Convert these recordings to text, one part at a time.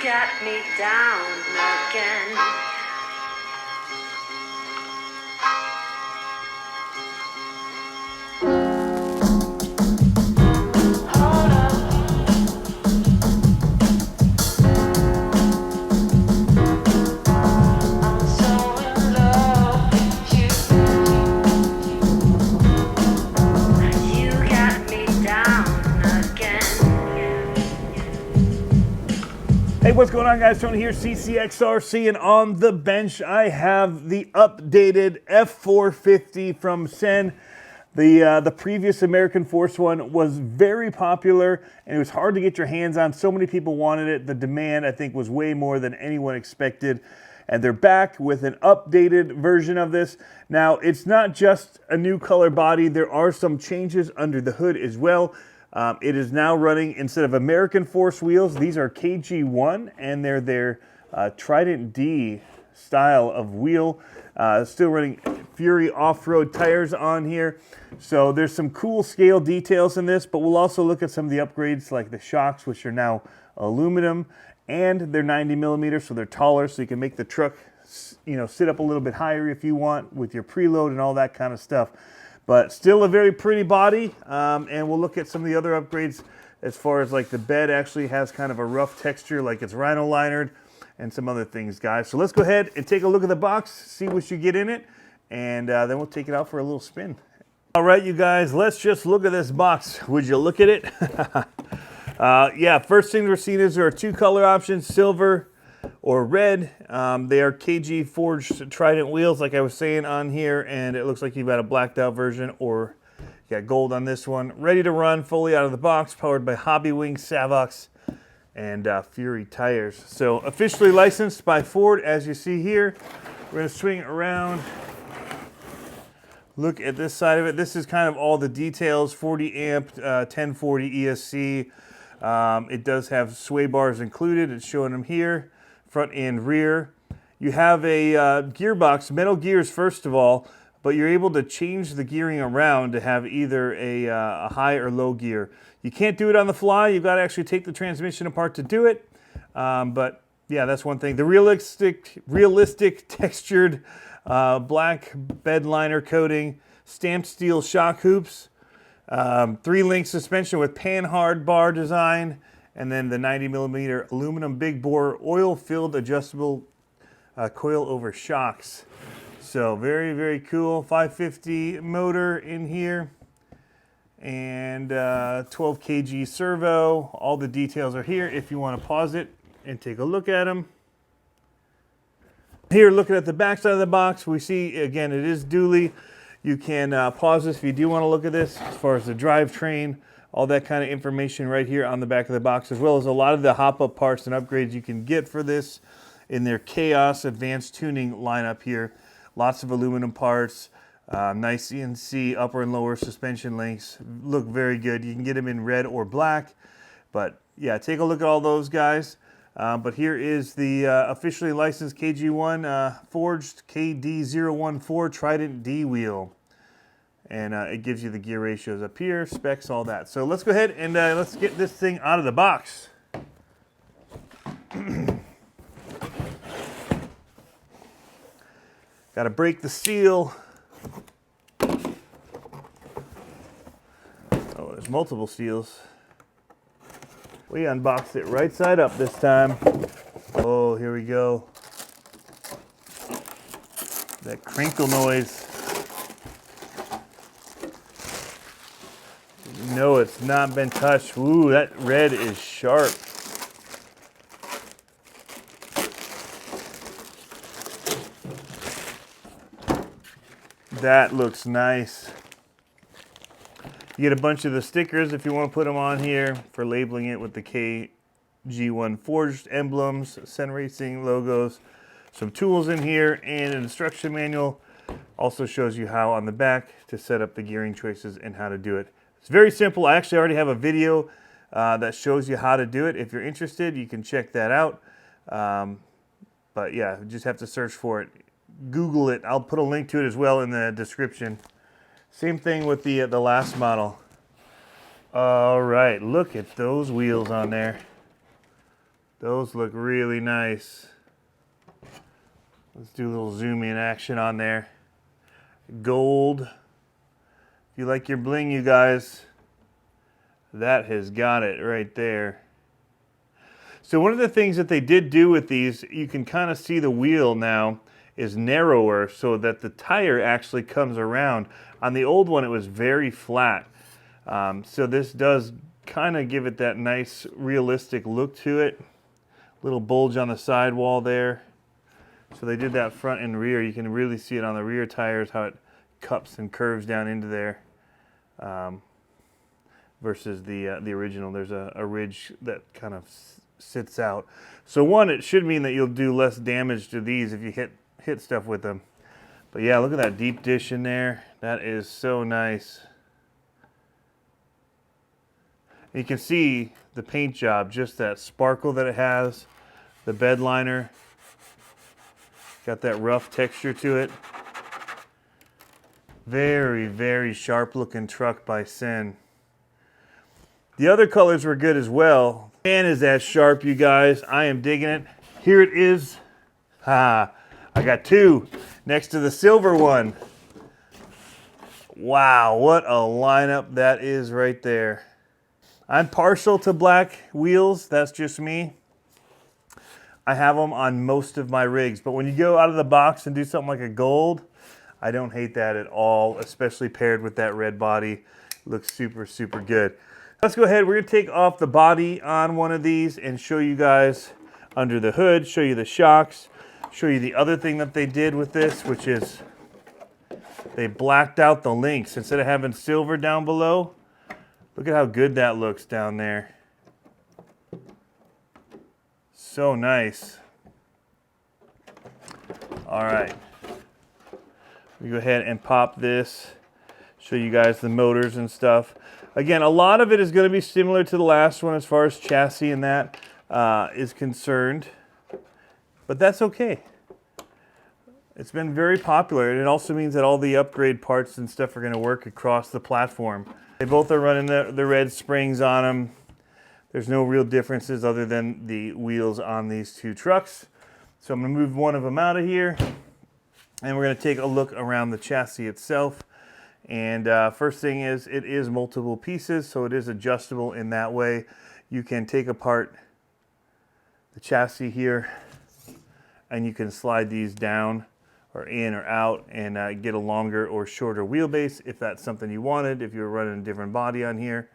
got me down again. Hey, what's going on, guys? Tony here, CCxRC, and on the bench I have the updated F-450 from CEN. The previous American Force one was very popular, and it was hard to get your hands on. So many people wanted it. The demand, I think, was way more than anyone expected. And they're back with an updated version of this. Now, it's not just a new color body. There are some changes under the hood as well. It is now running, instead of American Force wheels, these are KG1, and they're their Trident D style of wheel. Still running Fury off-road tires on here. So there's some cool scale details in this, but we'll also look at some of the upgrades like the shocks, which are now aluminum, and they're 90 millimeters, so they're taller, so you can make the truck, you know, sit up a little bit higher if you want with your preload and all that kind of stuff. But still a very pretty body, and we'll look at some of the other upgrades as far as like the bed actually has kind of a rough texture, like it's rhino linered, and some other things, guys. So let's go ahead and take a look at the box, see what you get in it, and then we'll take it out for a little spin. All right, you guys, let's just look at this box. Would you look at it? Yeah, first thing we're seeing is there are two color options, silver or red. They are KG forged Trident wheels, like I was saying on here, and it looks like you've got a blacked out version, or you got gold on this one. Ready to run, fully out of the box, powered by Hobbywing, Savox, and Fury tires. So officially licensed by Ford, as you see here. We're going to swing it around. Look at this side of it. This is kind of all the details. 40 amp, 1040 ESC. It does have sway bars included. It's showing them here, front and rear. You have a gearbox, metal gears first of all, but you're able to change the gearing around to have either a high or low gear. You can't do it on the fly. You've got to actually take the transmission apart to do it. But yeah, that's one thing. The realistic textured black bed liner coating, stamped steel shock hoops, 3-link suspension with pan-hard bar design, and then the 90 millimeter aluminum big bore oil-filled adjustable coil-over shocks. So very, very cool. 550 motor in here, and 12 kg servo. All the details are here if you want to pause it and take a look at them. Here, looking at the back side of the box, we see, again, it is dually. You can pause this if you do want to look at this, as far as the drivetrain, all that kind of information right here on the back of the box, as well as a lot of the hop-up parts and upgrades you can get for this in their Chaos Advanced Tuning lineup here. Lots of aluminum parts, nice CNC upper and lower suspension links. Look very good. You can get them in red or black, but yeah, take a look at all those, guys. But here is the officially licensed KG1 forged KD014 Trident D wheel. And it gives you the gear ratios up here, specs, all that. So let's go ahead and let's get this thing out of the box. Got to break the seal. Oh, there's multiple seals. We unboxed it right side up this time. Oh, here we go. That crinkle noise. No, it's not been touched. Ooh, that red is sharp. That looks nice. You get a bunch of the stickers if you want to put them on here for labeling it with the KG1 forged emblems, CEN Racing logos, some tools in here, and an instruction manual. Also shows you how on the back to set up the gearing choices and how to do it. It's very simple. I actually already have a video that shows you how to do it. If you're interested, you can check that out. But yeah, you just have to search for it. Google it. I'll put a link to it as well in the description. Same thing with the last model. All right, look at those wheels on there. Those look really nice. Let's do a little zoom in action on there. Gold. If you like your bling, you guys, that has got it right there. So one of the things that they did do with these, you can kind of see the wheel now is narrower so that the tire actually comes around. On the old one, it was very flat. So this does kind of give it that nice realistic look to it. Little bulge on the sidewall there. So they did that front and rear. You can really see it on the rear tires, how it cups and curves down into there. Versus the original, there's a ridge that kind of sits out. So one, it should mean that you'll do less damage to these if you hit stuff with them. But yeah, look at that deep dish in there. That is so nice. And you can see the paint job, just that sparkle that it has. The bed liner, got that rough texture to it. Very, very sharp looking truck by CEN. The other colors were good as well. Man, is that sharp, you guys. I am digging it. Here it is. I got two next to the silver one. Wow, what a lineup that is right there. I'm partial to black wheels. That's just me. I have them on most of my rigs, but when you go out of the box and do something like a gold, I don't hate that at all, especially paired with that red body. Looks super, super good. Let's go ahead. We're going to take off the body on one of these and show you guys under the hood, show you the shocks, show you the other thing that they did with this, which is they blacked out the links. Instead of having silver down below, look at how good that looks down there. So nice. All right. We go ahead and pop this, show you guys the motors and stuff. Again, a lot of it is going to be similar to the last one as far as chassis and that is concerned, but that's okay. It's been very popular, and it also means that all the upgrade parts and stuff are going to work across the platform. They both are running the red springs on them. There's no real differences other than the wheels on these two trucks. So I'm going to move one of them out of here, and we're going to take a look around the chassis itself. And first thing is, it is multiple pieces, so it is adjustable in that way. You can take apart the chassis here, and you can slide these down or in or out and get a longer or shorter wheelbase if that's something you wanted, if you're running a different body on here.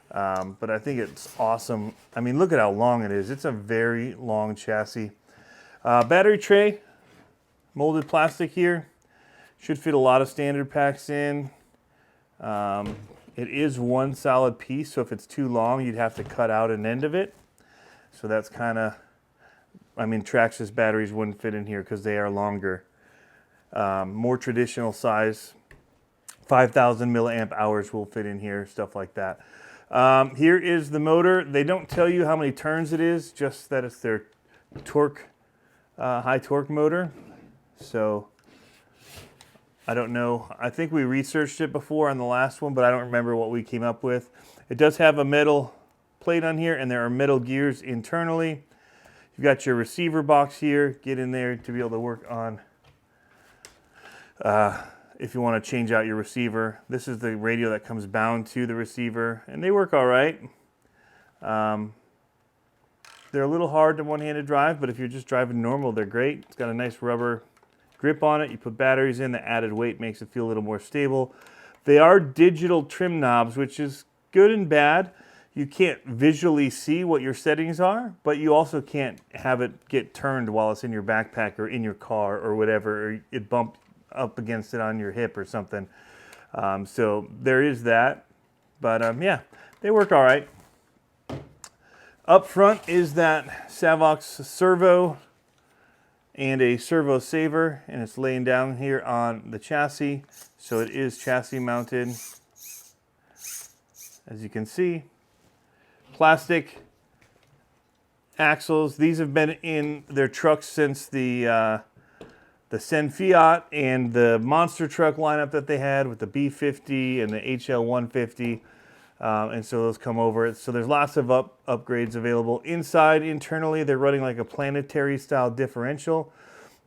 But I think it's awesome. I mean, look at how long it is. It's a very long chassis. Battery tray, molded plastic here. Should fit a lot of standard packs in. It is one solid piece, so if it's too long, you'd have to cut out an end of it. So that's kind of, I mean, Traxxas batteries wouldn't fit in here because they are longer. More traditional size, 5,000 milliamp hours will fit in here, stuff like that. Here is the motor. They don't tell you how many turns it is, just that it's their torque, high torque motor. So I don't know. I think we researched it before on the last one, but I don't remember what we came up with. It does have a metal plate on here, and there are metal gears internally. You've got your receiver box here. Get in there to be able to work on if you want to change out your receiver. This is the radio that comes bound to the receiver, and they work all right. They're a little hard to one-handed drive, but if you're just driving normal, they're great. It's got a nice rubber grip on it. You put batteries in, the added weight makes it feel a little more stable. They are digital trim knobs, which is good and bad. You can't visually see what your settings are, but you also can't have it get turned while it's in your backpack or in your car or whatever, or it bump up against it on your hip or something. So there is that, but yeah, they work all right. Up front is that Savox servo and a servo saver, and it's laying down here on the chassis. So it is chassis mounted, as you can see. Plastic axles. These have been in their trucks since the CEN Fiat and the monster truck lineup that they had with the B50 and the HL150. and so those come over it. So there's lots of upgrades available. Inside, internally, they're running like a planetary style differential.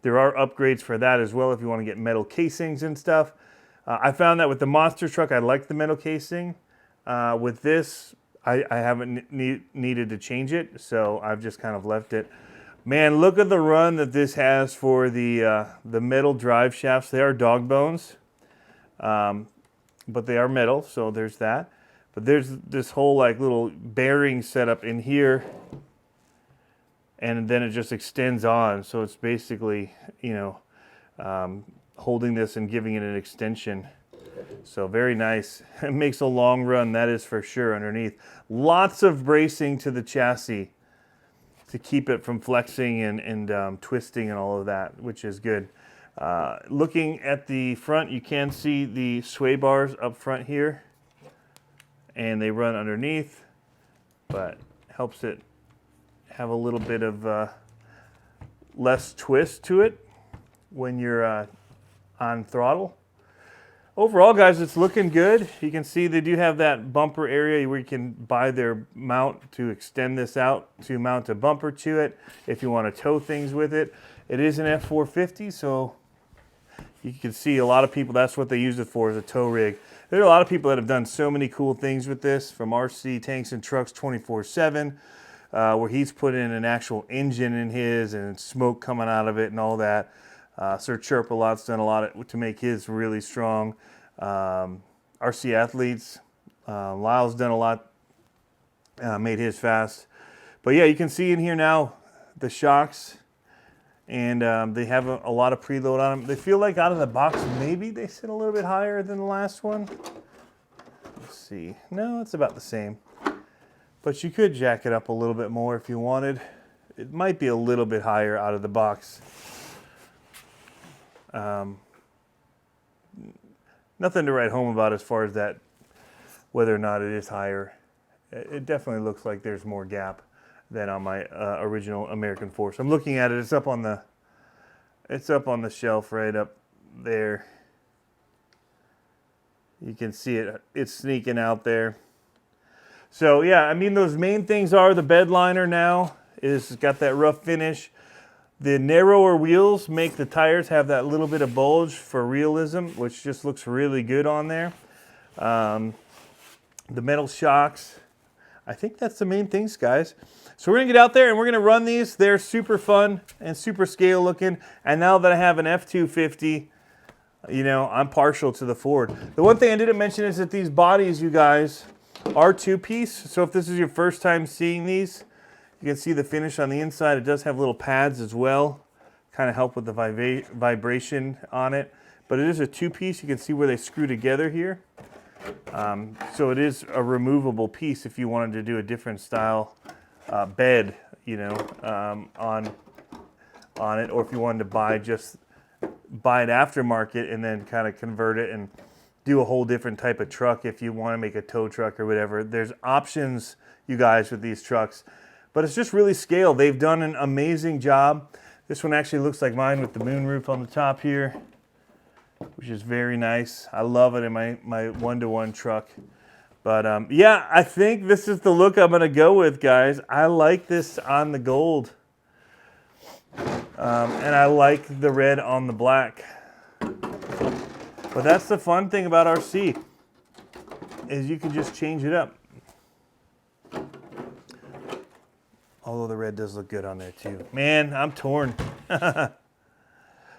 There are upgrades for that as well if you want to get metal casings and stuff. I found that with the monster truck, I like the metal casing. With this, I haven't needed to change it, so I've just kind of left it. Man, look at the run that this has for the metal drive shafts. They are dog bones, but they are metal, so there's that. But there's this whole like little bearing setup in here, and then it just extends on. So it's basically, you know, holding this and giving it an extension. So very nice. It makes a long run, that is for sure, underneath. Lots of bracing to the chassis to keep it from flexing and twisting and all of that, which is good. Looking at the front, you can see the sway bars up front here, and they run underneath, but helps it have a little bit of less twist to it when you're on throttle. Overall, guys, it's looking good. You can see they do have that bumper area where you can buy their mount to extend this out to mount a bumper to it if you want to tow things with it. It is an F-450, so you can see a lot of people, that's what they use it for, as a tow rig. There are a lot of people that have done so many cool things with this, from RC Tanks and Trucks 24/7, where he's put in an actual engine in his and smoke coming out of it and all that. Sir Chirp-a-Lot's done a lot to make his really strong. RC Athletes, Lyle's done a lot, made his fast. But yeah, you can see in here now the shocks, and they have a lot of preload on them. They feel like out of the box, maybe they sit a little bit higher than the last one. Let's see. No, it's about the same. But you could jack it up a little bit more if you wanted. It might be a little bit higher out of the box. Nothing to write home about as far as that, whether or not it is higher. It definitely looks like there's more gap than on my original American Force. I'm looking at it. It's up on the shelf right up there. You can see it. It's sneaking out there. So yeah, I mean, those main things are the bed liner now is got that rough finish. The narrower wheels make the tires have that little bit of bulge for realism, which just looks really good on there. The metal shocks, I think that's the main things, guys. So we're gonna get out there and we're gonna run these. They're super fun and super scale looking. And now that I have an F-250, you know, I'm partial to the Ford. The one thing I didn't mention is that these bodies, you guys, are two-piece. So if this is your first time seeing these, you can see the finish on the inside. It does have little pads as well, kind of help with the vibration on it. But it is a two-piece. You can see where they screw together here. So it is a removable piece if you wanted to do a different style bed, you know, on it, or if you wanted to buy it aftermarket and then kind of convert it and do a whole different type of truck if you want to make a tow truck or whatever. There's options, you guys, with these trucks. But it's just really scaled. They've done an amazing job. This one actually looks like mine with the moonroof on the top here, which is very nice. I love it in my one-to-one truck. But yeah, I think this is the look I'm gonna go with, guys. I like this on the gold. And I like the red on the black. But that's the fun thing about RC, is you can just change it up. Although the red does look good on there too. Man, I'm torn. All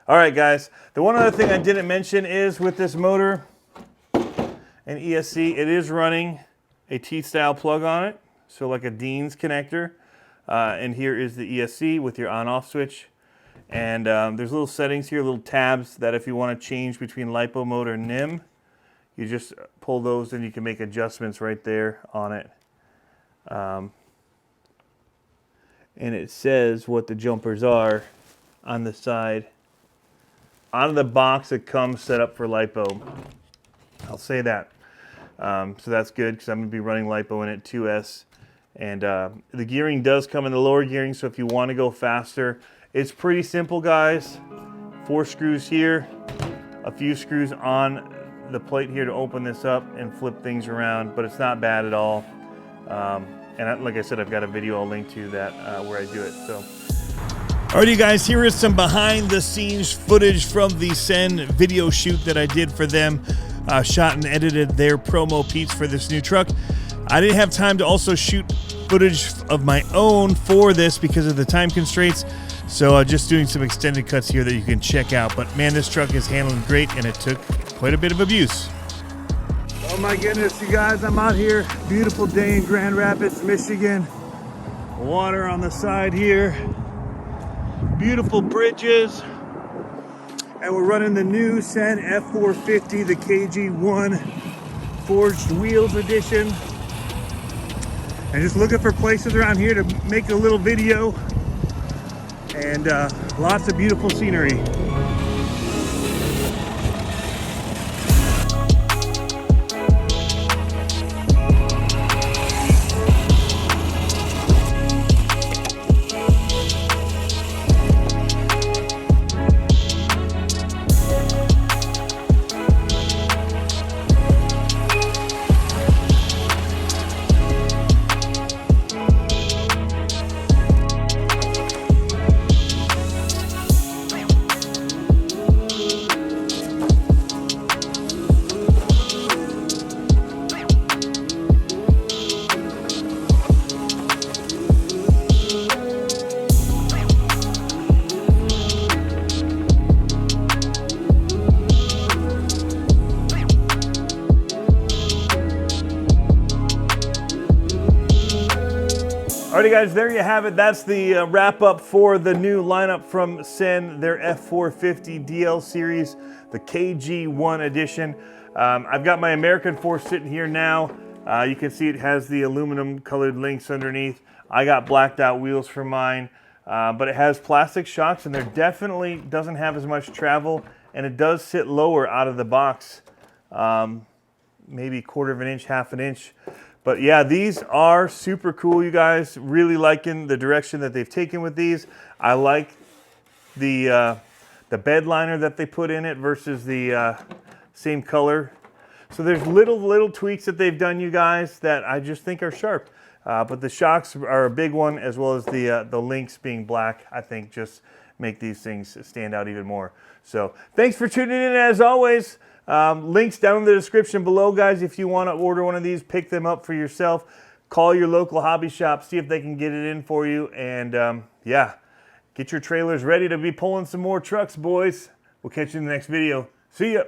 right, guys. The one other thing I didn't mention is with this motor and ESC, it is running a T-style plug on it. So like a Dean's connector. And here is the ESC with your on-off switch. And there's little settings here, little tabs that if you want to change between LiPo mode or NIM, you just pull those and you can make adjustments right there on it. And it says what the jumpers are on the side. Out of the box, it comes set up for LiPo. I'll say that. So that's good because I'm going to be running LiPo in it, 2S. And the gearing does come in the lower gearing, so if you want to go faster, it's pretty simple, guys. 4 screws here, a few screws on the plate here to open this up and flip things around, but it's not bad at all. Like I said, I've got a video I'll link to that where I do it. So, alright, you guys, here is some behind the scenes footage from the CEN video shoot that I did for them. Shot and edited their promo piece for this new truck. I didn't have time to also shoot footage of my own for this because of the time constraints. So just doing some extended cuts here that you can check out. But man, this truck is handling great, and it took quite a bit of abuse. Oh my goodness, you guys, I'm out here. Beautiful day in Grand Rapids, Michigan. Water on the side here. Beautiful bridges. And we're running the new CEN F-450, the KG1 Forged Wheels Edition. And just looking for places around here to make a little video. And lots of beautiful scenery. Alrighty guys, there you have it. That's the wrap up for the new lineup from CEN, their F-450 DL series, the KG1 edition. I've got my American Force sitting here now. You can see it has the aluminum colored links underneath. I got blacked out wheels for mine, but it has plastic shocks, and there definitely doesn't have as much travel, and it does sit lower out of the box, maybe 1/4 of an inch, 1/2 an inch. But yeah, these are super cool, you guys. Really liking the direction that they've taken with these. I like the bed liner that they put in it versus the same color. So there's little tweaks that they've done, you guys, that I just think are sharp. But the shocks are a big one, as well as the links being black, I think just make these things stand out even more. So thanks for tuning in, as always. Links down in the description below, guys. If you want to order one of these, pick them up for yourself. Call your local hobby shop, see if they can get it in for you. And yeah, get your trailers ready to be pulling some more trucks, boys. We'll catch you in the next video. See ya.